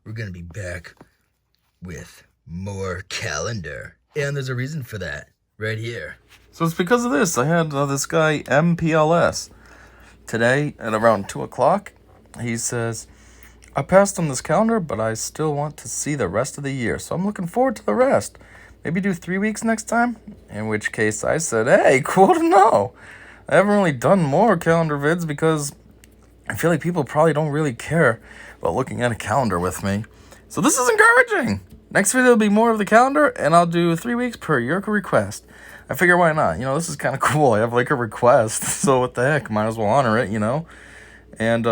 we're gonna be back with more calendar. And there's a reason for that, right here. So it's because of this. I had this guy, MPLS, today at around 2 o'clock. He says, I passed on this calendar, but I still want to see the rest of the year. So I'm looking forward to the rest. Maybe do 3 weeks next time? In which case I said, hey, cool to know. I haven't really done more calendar vids because I feel like people probably don't really care about looking at a calendar with me. So this is encouraging. Next video will be more of the calendar, and I'll do 3 weeks per your request. I figure why not? You know, this is kind of cool. I have like a request, so what the heck? Might as well honor it, you know? And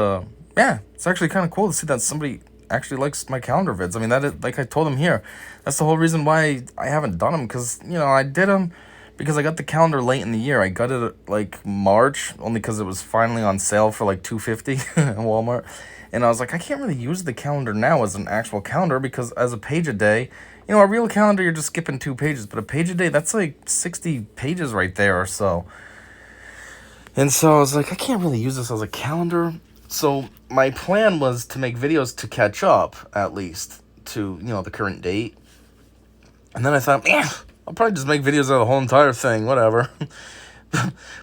yeah, it's actually kind of cool to see that somebody actually likes my calendar vids. I mean, that is, like I told him here, that's the whole reason why I haven't done them, because, you know, I did them because I got the calendar late in the year. I got it at, like, March, only because it was finally on sale for, like, $2.50 at Walmart. And I was like, I can't really use the calendar now as an actual calendar, because as a page a day, you know, a real calendar, you're just skipping 2 pages. But a page a day, that's, like, 60 pages right there or so. And so I was like, I can't really use this as a calendar. So my plan was to make videos to catch up, at least, to, you know, the current date. And then I thought, I'll probably just make videos of the whole entire thing, whatever.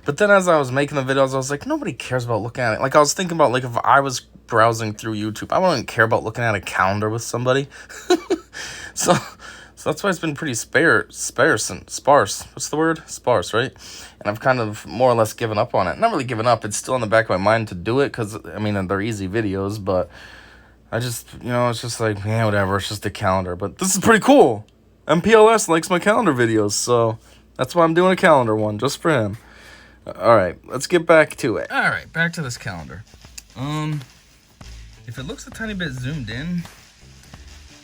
But then as I was making the videos, I was like, nobody cares about looking at it. Like, I was thinking about, like, if I was browsing through YouTube, I wouldn't care about looking at a calendar with somebody. So that's why it's been pretty sparse. What's the word? Sparse, right? And I've kind of more or less given up on it. Not really given up. It's still in the back of my mind to do it because, I mean, they're easy videos, but I just, you know, it's just like, yeah, whatever. It's just a calendar. But this is pretty cool. MPLS likes my calendar videos, so that's why I'm doing a calendar one, just for him. All right, let's get back to it. All right, back to this calendar. If it looks a tiny bit zoomed in,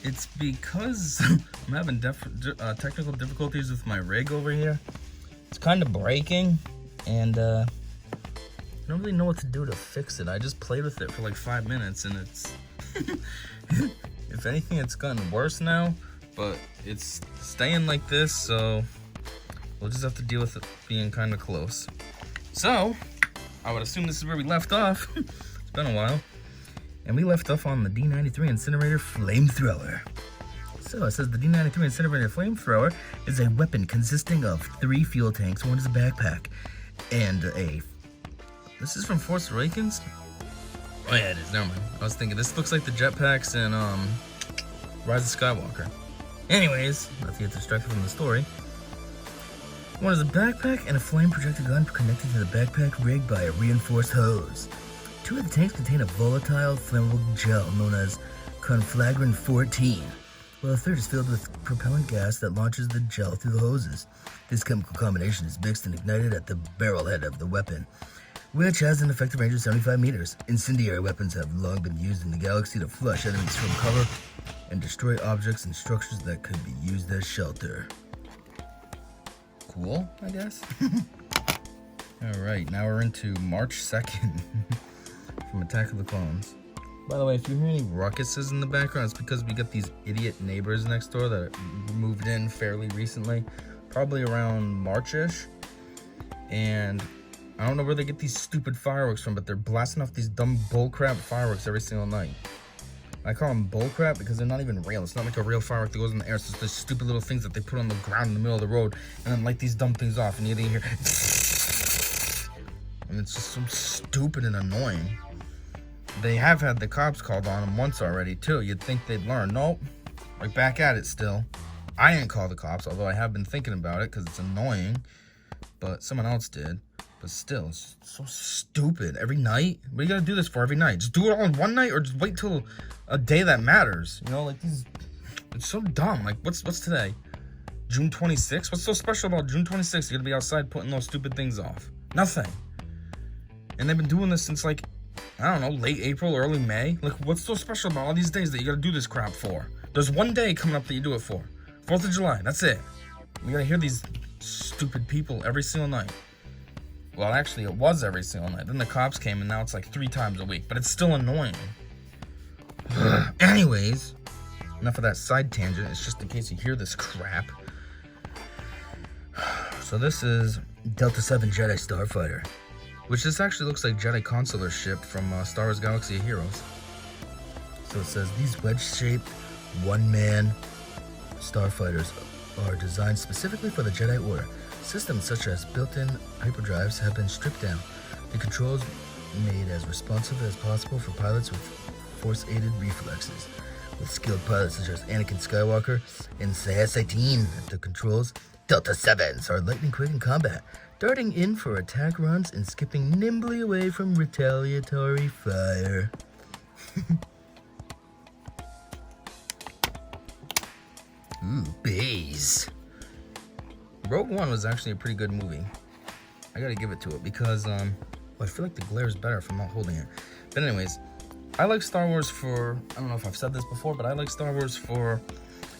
it's because I'm having technical difficulties with my rig over here. It's kind of breaking, and I don't really know what to do to fix it. I just played with it for like 5 minutes, and it's, if anything, it's gotten worse now, but it's staying like this, so we'll just have to deal with it being kind of close. So, I would assume this is where we left off. It's been a while. And we left off on the D93 Incinerator Flamethrower. So it says the D93 Incinerator Flamethrower is a weapon consisting of 3 fuel tanks, 1 is a backpack, and a... This is from Force Awakens? Oh yeah, it is, never mind. I was thinking, this looks like the jetpacks in Rise of Skywalker. Anyways, not to get distracted from the story. 1 is a backpack and a flame projector gun connected to the backpack rig by a reinforced hose. 2 of the tanks contain a volatile, flammable gel known as Conflagrin 14, while the 3rd is filled with propellant gas that launches the gel through the hoses. This chemical combination is mixed and ignited at the barrel head of the weapon, which has an effective range of 75 meters. Incendiary weapons have long been used in the galaxy to flush enemies from cover and destroy objects and structures that could be used as shelter. Cool, I guess. Alright, now we're into March 2nd from Attack of the Clones. By the way, if you hear any ruckuses in the background, it's because we got these idiot neighbors next door that moved in fairly recently, probably around March-ish. And I don't know where they get these stupid fireworks from, but they're blasting off these dumb bullcrap fireworks every single night. I call them bullcrap because they're not even real. It's not like a real firework that goes in the air. It's just the stupid little things that they put on the ground in the middle of the road and then light these dumb things off, and you hear, and it's just so stupid and annoying. They have had the cops called on them once already too. You'd think they'd learn. Nope, right back at it still. I didn't call the cops, although I have been thinking about it because it's annoying, but someone else did. But still, it's so stupid. Every night? What do you gotta do this for every night? Just do it all in one night, or just wait till a day that matters? You know, like these, it's so dumb. Like, what's today? June 26th? What's so special about June 26th? You're gonna be outside putting those stupid things off. Nothing. And they've been doing this since, like, I don't know, late April, early May. Like, what's so special about all these days that you gotta do this crap for? There's one day coming up that you do it for. 4th of July, that's it. You gotta hear these stupid people every single night. Well, actually, it was every single night. Then the cops came, and now it's like 3 times a week. But it's still annoying. Anyways, enough of that side tangent. It's just in case you hear this crap. So this is Delta 7 Jedi Starfighter, which this actually looks like Jedi Consular ship from Star Wars Galaxy of Heroes. So it says, these wedge-shaped, one-man starfighters are designed specifically for the Jedi Order. Systems such as built-in hyperdrives have been stripped down. The controls made as responsive as possible for pilots with force-aided reflexes. With skilled pilots such as Anakin Skywalker and Sayasatine at the controls, Delta 7s are lightning quick in combat, darting in for attack runs and skipping nimbly away from retaliatory fire. Ooh, bays. Rogue One was actually a pretty good movie. I gotta give it to it because, I feel like the glare is better if I'm not holding it. But anyways, I like Star Wars for, I don't know if I've said this before, but I like Star Wars for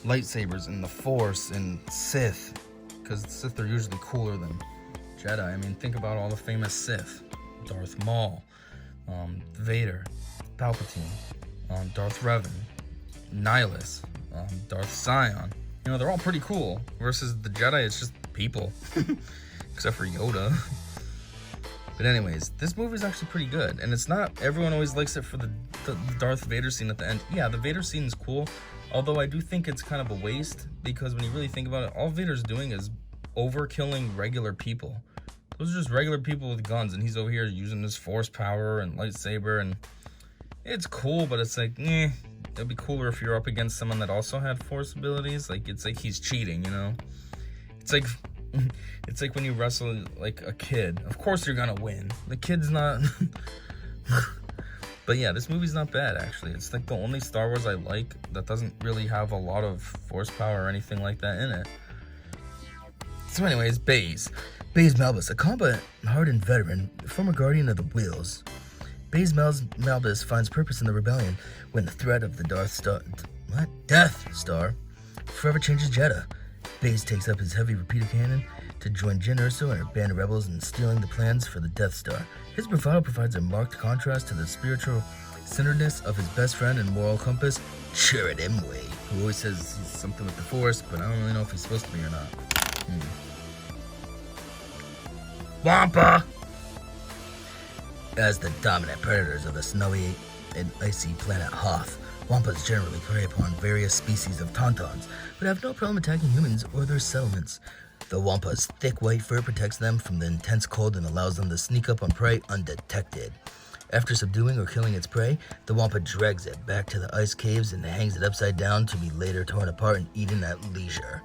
lightsabers and the Force and Sith. Because Sith are usually cooler than Jedi. I mean, think about all the famous Sith. Darth Maul, Vader, Palpatine, Darth Revan, Nihilus, Darth Sion. You know, they're all pretty cool. Versus the Jedi, it's just people. Except for Yoda. But anyways, this movie is actually pretty good. And it's not, everyone always likes it for the Darth Vader scene at the end. Yeah, the Vader scene is cool. Although I do think it's kind of a waste. Because when you really think about it, all Vader's doing is overkilling regular people. Those are just regular people with guns. And he's over here using his force power and lightsaber. And it's cool, but it's like, it'd be cooler if you're up against someone that also had force abilities. Like, it's like he's cheating, you know? It's like when you wrestle like a kid. Of course you're gonna win. The kid's not... But yeah, this movie's not bad, actually. It's like the only Star Wars I like that doesn't really have a lot of force power or anything like that in it. So anyways, Baze Malbus, a combat-hardened veteran, former guardian of the Whills. Baze Malbus finds purpose in the rebellion when the threat of the Death Star forever changes Jedha. Baze takes up his heavy repeater cannon to join Jyn Erso and her band of rebels in stealing the plans for the Death Star. His bravado provides a marked contrast to the spiritual centeredness of his best friend and moral compass, Chirrut Îmwe, who always says he's something with the Force, but I don't really know if he's supposed to be or not. Wampa! As the dominant predators of the snowy and icy planet Hoth, Wampas generally prey upon various species of tauntauns, but have no problem attacking humans or their settlements. The Wampa's thick white fur protects them from the intense cold and allows them to sneak up on prey undetected. After subduing or killing its prey, the Wampa drags it back to the ice caves and hangs it upside down to be later torn apart and eaten at leisure.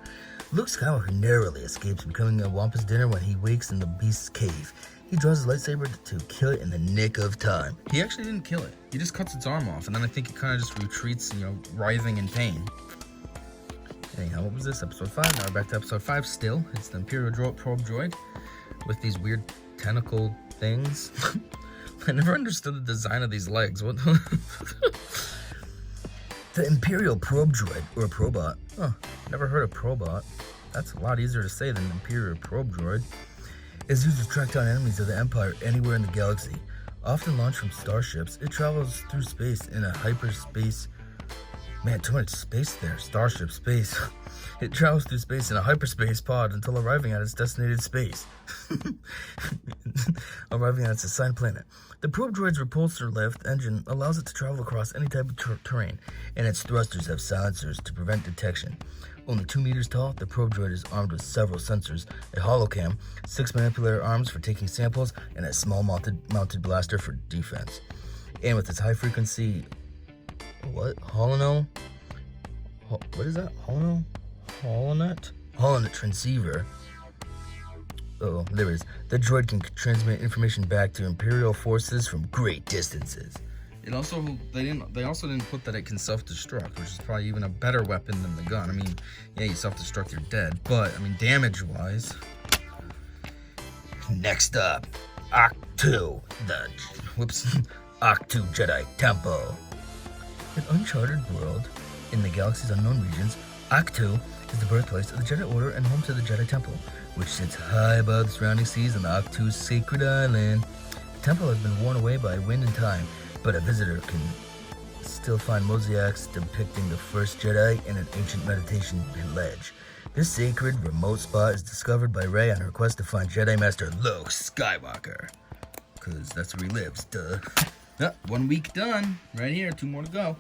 Luke Skywalker narrowly escapes becoming a Wampa's dinner when he wakes in the beast's cave. He draws his lightsaber to kill it in the nick of time. He actually didn't kill it. He just cuts its arm off, and then I think it kind of just retreats, writhing in pain. Anyhow, what was this? Episode 5. Now we're back to episode 5 still. It's the Imperial probe droid with these weird tentacle things. I never understood the design of these legs. What? The Imperial probe droid, or probot. Huh, never heard of probot. That's a lot easier to say than Imperial probe droid. Is used to track down enemies of the Empire anywhere in the galaxy. Often launched from starships, it travels through space in a hyperspace. Man, too much space there. Starship space. It travels through space in a hyperspace pod until arriving at its destinated space. Arriving at its assigned planet. The probe droid's repulsor lift engine allows it to travel across any type of terrain, and its thrusters have silencers to prevent detection. Only 2 meters tall, the probe droid is armed with several sensors, a holocam, 6 manipulator arms for taking samples, and a small mounted blaster for defense. And with its high-frequency... Holonet? Holonet transceiver. Oh, there it is. The droid can transmit information back to Imperial forces from great distances. They also didn't put that it can self-destruct, which is probably even a better weapon than the gun. I mean, yeah, you self-destruct, you're dead, but I mean, damage-wise. Next up, Ahch-To, Ahch-To Jedi Temple. An uncharted world in the galaxy's unknown regions, Ahch-To is the birthplace of the Jedi Order and home to the Jedi Temple, which sits high above the surrounding seas on the Ahch-To sacred island. The temple has been worn away by wind and time, but a visitor can still find mosaics depicting the first Jedi and an ancient meditation ledge. This sacred, remote spot is discovered by Rey on her quest to find Jedi Master Luke Skywalker. Because that's where he lives, duh. 1 week done. Right here, 2 more to go.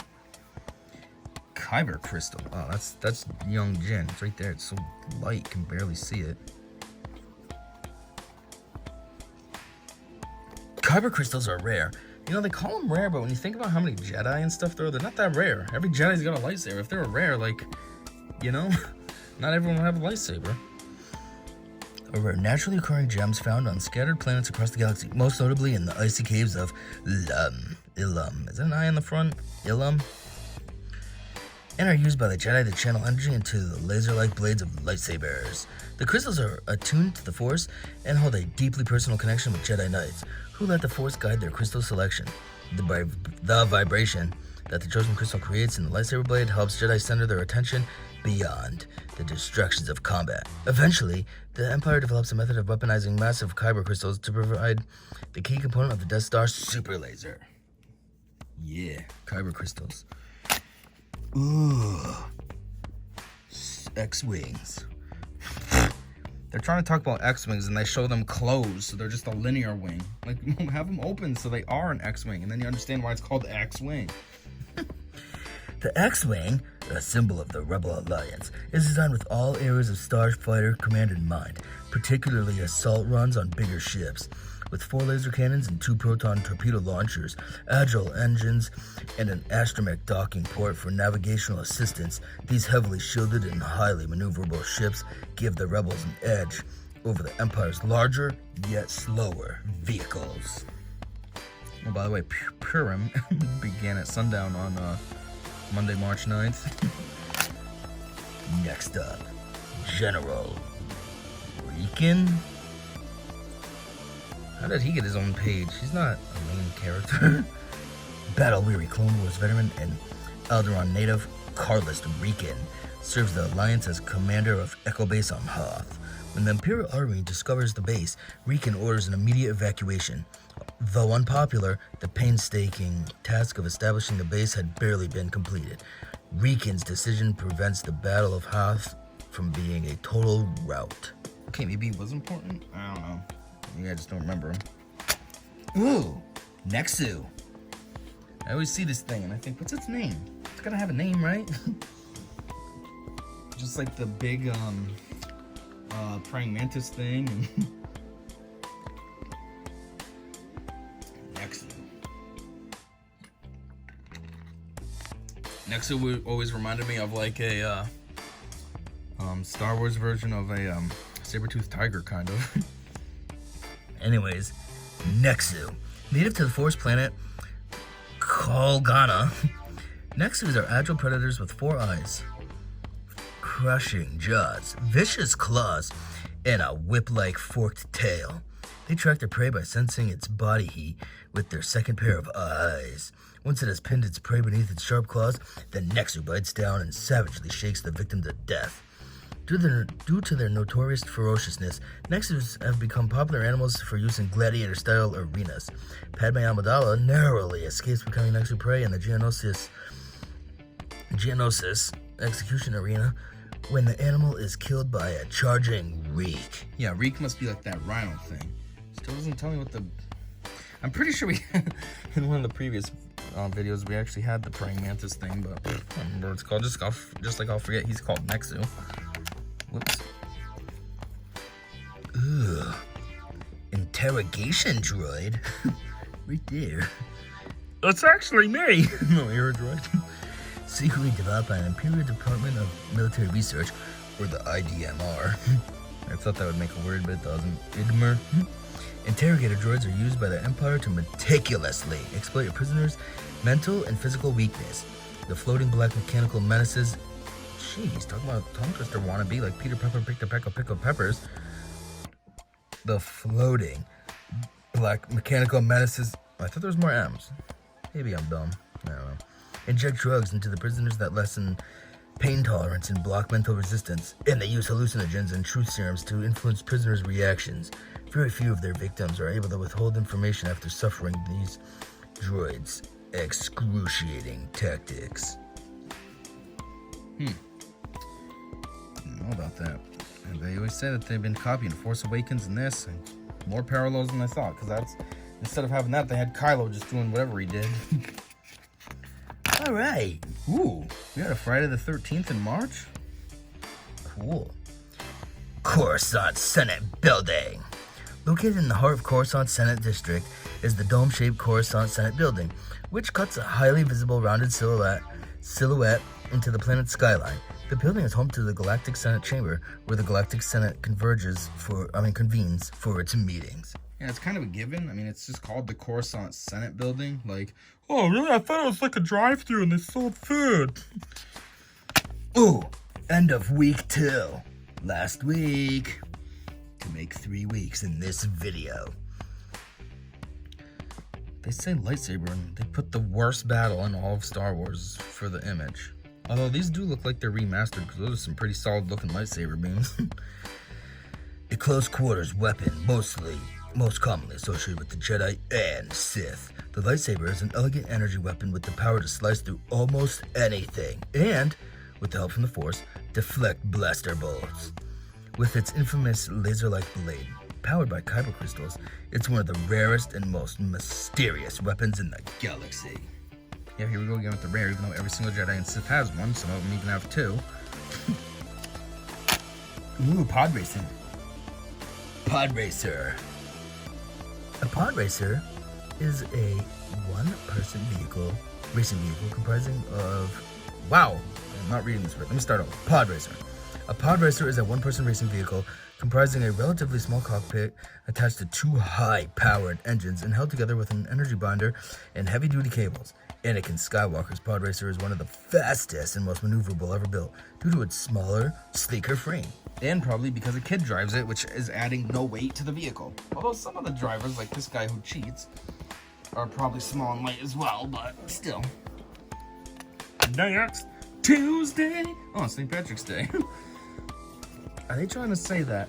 Kyber crystal. Oh, that's young Jin. It's right there. It's so light, you can barely see it. Kyber crystals are rare. You know, they call them rare, but when you think about how many Jedi and stuff there are, they're not that rare. Every Jedi's got a lightsaber. If they were rare, like, you know, not everyone would have a lightsaber. Are rare naturally occurring gems found on scattered planets across the galaxy, most notably in the icy caves of Ilum. Is that an eye on the front? Ilum? And are used by the Jedi to channel energy into the laser-like blades of lightsabers. The crystals are attuned to the Force and hold a deeply personal connection with Jedi Knights, who let the Force guide their crystal selection. The vibration that the chosen crystal creates in the lightsaber blade helps Jedi center their attention beyond the distractions of combat. Eventually, the Empire develops a method of weaponizing massive kyber crystals to provide the key component of the Death Star super laser. Yeah, kyber crystals. Ooh. X-Wings. They're trying to talk about X-Wings and they show them closed, so they're just a linear wing. Like, have them open so they are an X-Wing, and then you understand why it's called X-Wing. The X-Wing, a symbol of the Rebel Alliance, is designed with all areas of Starfighter command in mind, particularly assault runs on bigger ships. With 4 laser cannons and 2 proton torpedo launchers, agile engines, and an astromech docking port for navigational assistance, these heavily shielded and highly maneuverable ships give the Rebels an edge over the Empire's larger, yet slower vehicles. Oh, by the way, Purim began at sundown on Monday, March 9th. Next up, General Reekin. How did he get his own page? He's not a main character. Battle-weary Clone Wars veteran and Alderaan native Carlist Reekin serves the Alliance as commander of Echo Base on Hoth. When the Imperial Army discovers the base, Reekin orders an immediate evacuation. Though unpopular, the painstaking task of establishing the base had barely been completed. Reekin's decision prevents the Battle of Hoth from being a total rout. Okay, maybe he was important? I don't know. Maybe I just don't remember him. Ooh, Nexu. I always see this thing and I think, what's its name? It's gotta have a name, right? Just like the big praying mantis thing. And Nexu always reminded me of like a Star Wars version of a saber-toothed tiger, kind of. Anyways, Nexu. Native to the forest planet Kolgana, Nexus are agile predators with 4 eyes, crushing jaws, vicious claws, and a whip-like forked tail. They track their prey by sensing its body heat with their second pair of eyes. Once it has pinned its prey beneath its sharp claws, the Nexu bites down and savagely shakes the victim to death. Due to their notorious ferociousness, Nexus have become popular animals for use in gladiator-style arenas. Padme Amidala narrowly escapes becoming Nexu prey in the Geonosis execution arena when the animal is killed by a charging reek. Yeah, reek must be like that rhino thing. Still doesn't tell me what the... I'm pretty sure we, in one of the previous videos, we actually had the praying mantis thing, but I don't remember what it's called. Just like I'll forget he's called Nexu. Whoops. Ugh. Interrogation droid? Right there. That's actually me! No, you're a droid. Secretly developed by an Imperial Department of Military Research, or the IDMR. I thought that would make a word, but it doesn't. IDMR. Interrogator droids are used by the Empire to meticulously exploit a prisoner's mental and physical weakness. The floating black mechanical menaces... Jeez, talking about tongue twister wannabe like Peter Pepper picked a peck of pickled peppers. The floating black mechanical menaces... I thought there was more M's. Maybe I'm dumb. I don't know. Inject drugs into the prisoners that lessen pain tolerance and block mental resistance. And they use hallucinogens and truth serums to influence prisoners' reactions. Very few of their victims are able to withhold information after suffering these droids' excruciating tactics. Didn't know about that. And they always say that they've been copying Force Awakens and this, and more parallels than I thought, because that's, instead of having that, they had Kylo just doing whatever he did. All right. Ooh, we got a Friday the 13th in March. Cool. Coruscant Senate Building. Located in the heart of Coruscant Senate District is the dome-shaped Coruscant Senate Building, which cuts a highly visible rounded silhouette into the planet's skyline. The building is home to the Galactic Senate Chamber, where the Galactic Senate convenes for its meetings. Yeah, it's kind of a given. I mean, it's just called the Coruscant Senate Building. Like, oh, really? I thought it was like a drive-thru and they sold food. Ooh, end of week 2. Last week. To make 3 weeks in this video. They say lightsaber and they put the worst battle in all of Star Wars for the image. Although these do look like they're remastered because those are some pretty solid looking lightsaber beams. A close quarters weapon, most commonly associated with the Jedi and Sith. The lightsaber is an elegant energy weapon with the power to slice through almost anything and, with the help from the Force, deflect blaster bolts. With its infamous laser-like blade, powered by kyber crystals, it's one of the rarest and most mysterious weapons in the galaxy. Yeah, here we go again with the rare, even though every single Jedi and Sith has one, some of them even have 2. Ooh, pod racing. Pod racer. A pod racer is a one-person racing vehicle comprising of... Wow, I'm not reading this right. Let me start over. Pod racer. A pod racer is a one-person racing vehicle comprising a relatively small cockpit attached to 2 high-powered engines and held together with an energy binder and heavy-duty cables. Anakin Skywalker's pod racer is one of the fastest and most maneuverable ever built due to its smaller, sleeker frame. And probably because a kid drives it, which is adding no weight to the vehicle. Although some of the drivers, like this guy who cheats, are probably small and light as well, but still. Next Tuesday! Oh, it's St. Patrick's Day. Are they trying to say that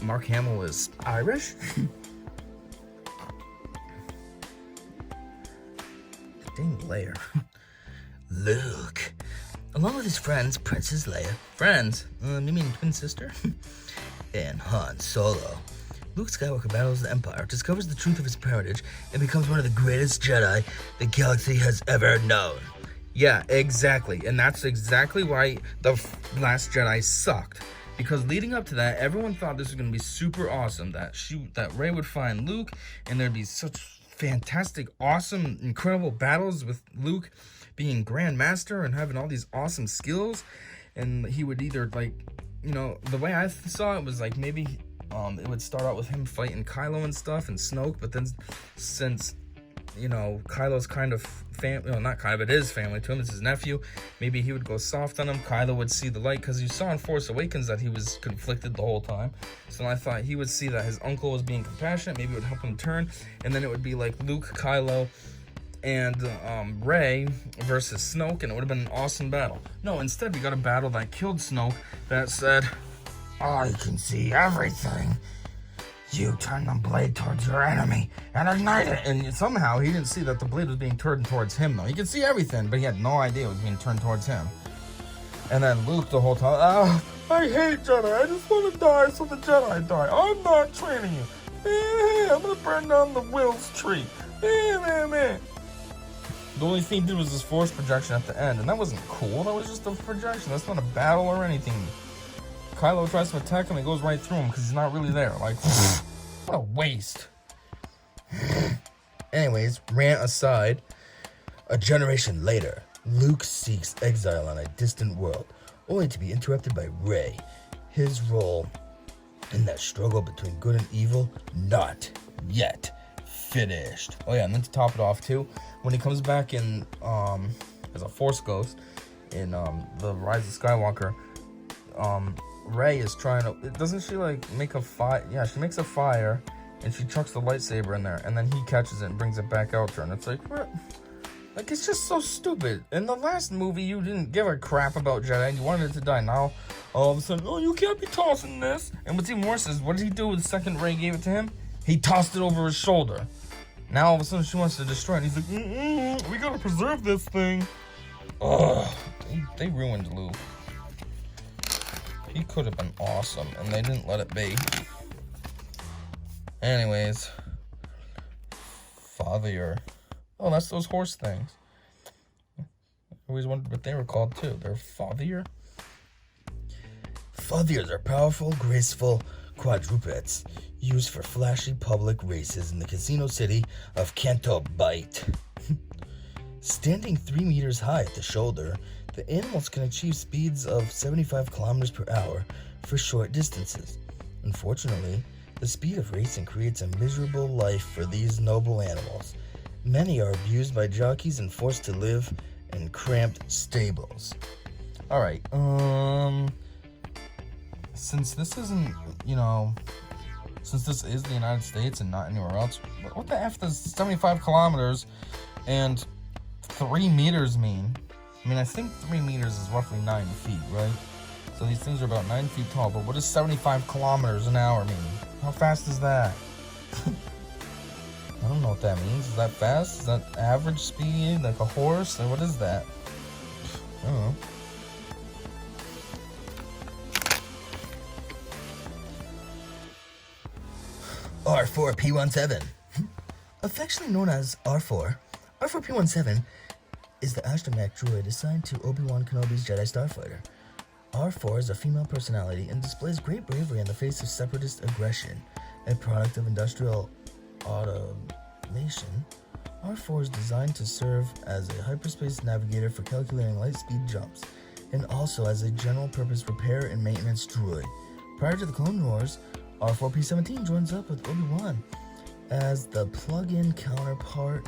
Mark Hamill is Irish? Dang Leia. Luke. Along with his friends, Princess Leia. Friends? You mean twin sister? And Han Solo. Luke Skywalker battles the Empire, discovers the truth of his parentage, and becomes one of the greatest Jedi the galaxy has ever known. Yeah, exactly. And that's exactly why The Last Jedi sucked. Because leading up to that, everyone thought this was going to be super awesome. That Rey would find Luke, and there'd be such fantastic, awesome, incredible battles with Luke being Grand Master and having all these awesome skills. And he would either, like, you know, the way I saw it was like maybe it would start out with him fighting Kylo and stuff and Snoke, but then since, you know, Kylo's kind of not kind of, it is family to him, it's his nephew, maybe he would go soft on him. Kylo would see the light, because you saw in Force Awakens that he was conflicted the whole time. So I thought he would see that his uncle was being compassionate, maybe it would help him turn, and then it would be like Luke, Kylo, and Rey versus Snoke, and it would have been an awesome battle. No, instead we got a battle that killed Snoke that said, I can see everything. You turn the blade towards your enemy and ignite it. And somehow he didn't see that the blade was being turned towards him, though. He could see everything, but he had no idea it was being turned towards him. And then Luke the whole time, I hate Jedi. I just want to die so the Jedi die. I'm not training you. I'm going to burn down the Will's tree. The only thing he did was this force projection at the end, and that wasn't cool. That was just a projection. That's not a battle or anything. Kylo tries to attack him and goes right through him because he's not really there. Like, what a waste. Anyways, rant aside, a generation later, Luke seeks exile on a distant world, only to be interrupted by Rey. His role in that struggle between good and evil, not yet finished. Oh yeah, and then to top it off too, when he comes back in as a Force ghost in the Rise of Skywalker, Rey is trying to, doesn't she like make a fire? Yeah, she makes a fire and she chucks the lightsaber in there, and then he catches it and brings it back out to her, and it's like, what? Like, it's just so stupid. In the last movie, you didn't give a crap about Jedi and you wanted it to die. Now, all of a sudden, oh, you can't be tossing this. And what's even worse is, what did he do with the second Rey gave it to him? He tossed it over his shoulder. Now, all of a sudden, she wants to destroy it. And he's like, we gotta preserve this thing. Ugh, they ruined Luke. He could have been awesome, and they didn't let it be. Anyways, father, oh, that's those horse things. always wondered what they were called too. They're fathier. Fathiers are powerful, graceful quadrupeds used for flashy public races in the casino city of Canto Bight. Standing 3 meters high at the shoulder, the animals can achieve speeds of 75 kilometers per hour for short distances. Unfortunately, the speed of racing creates a miserable life for these noble animals. Many are abused by jockeys and forced to live in cramped stables. Alright, since this isn't, since this is the United States and not anywhere else, what the F does 75 kilometers and 3 meters mean? I mean, I think 3 meters is roughly 9 feet, right? So these things are about 9 feet tall, but what does 75 kilometers an hour mean? How fast is that? I don't know what that means. Is that fast? Is that average speed, like a horse? Or what is that? I don't know. R4P17. Affectionately known as R4, R4P17 is the astromech droid assigned to Obi-Wan Kenobi's Jedi Starfighter. R4 is a female personality and displays great bravery in the face of separatist aggression. A product of industrial automation, R4 is designed to serve as a hyperspace navigator for calculating light speed jumps, and also as a general-purpose repair and maintenance droid. Prior to the Clone Wars, R4P17 joins up with Obi-Wan as the plug-in counterpart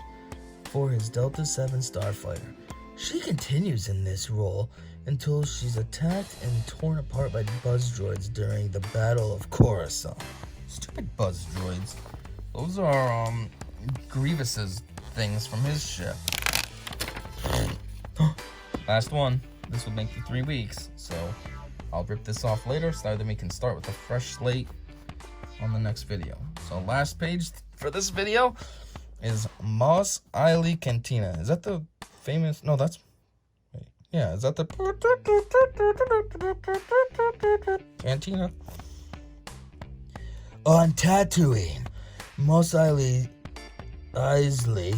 for his Delta 7 starfighter. She continues in this role until she's attacked and torn apart by buzz droids during the Battle of Coruscant. Stupid buzz droids. Those are, Grievous's things from his ship. Last one. This will make you 3 weeks, so I'll rip this off later so that we can start with a fresh slate on the next video. So last page for this video is Mos Eisley Cantina. Is that the famous? No, that's... Wait, yeah, is that the... Cantina? On Tatooine, Mos Eisley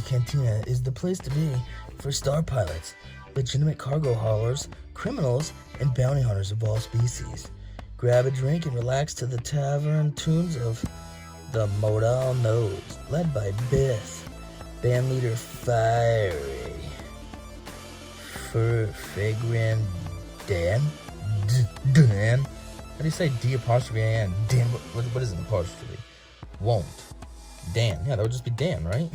Cantina is the place to be for star pilots, legitimate cargo haulers, criminals, and bounty hunters of all species. Grab a drink and relax to the tavern tunes of the Modal Nose, led by Biff, bandleader Fiery, Fagran Dan? Dan? How do you say D apostrophe A-N? Dan, what is an apostrophe? Won't. Dan. Yeah, that would just be Dan, right?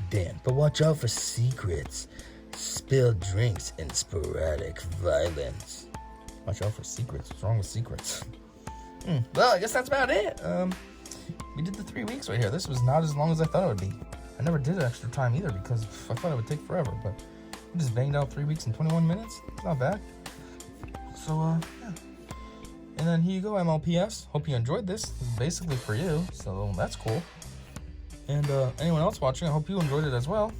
Dan. But watch out for secrets, spilled drinks, and sporadic violence. Watch out for secrets. What's wrong with secrets? Well, I guess that's about it. We did the 3 weeks right here. This was not as long as I thought it would be. I never did extra time either because I thought it would take forever, but we just banged out 3 weeks and 21 minutes. It's not bad. So, yeah. And then here you go, MLPS. Hope you enjoyed this. This is basically for you, so that's cool. And anyone else watching, I hope you enjoyed it as well.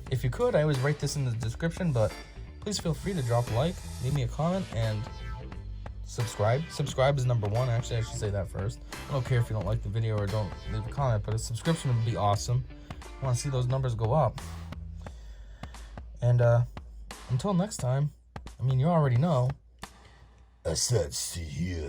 If you could, I always write this in the description, but please feel free to drop a like, leave me a comment, and subscribe. Subscribe is number one. Actually, I should say that first. I don't care if you don't like the video or don't leave a comment, but a subscription would be awesome. I want to see those numbers go up. And until next time, I mean, you already know. I said see ya.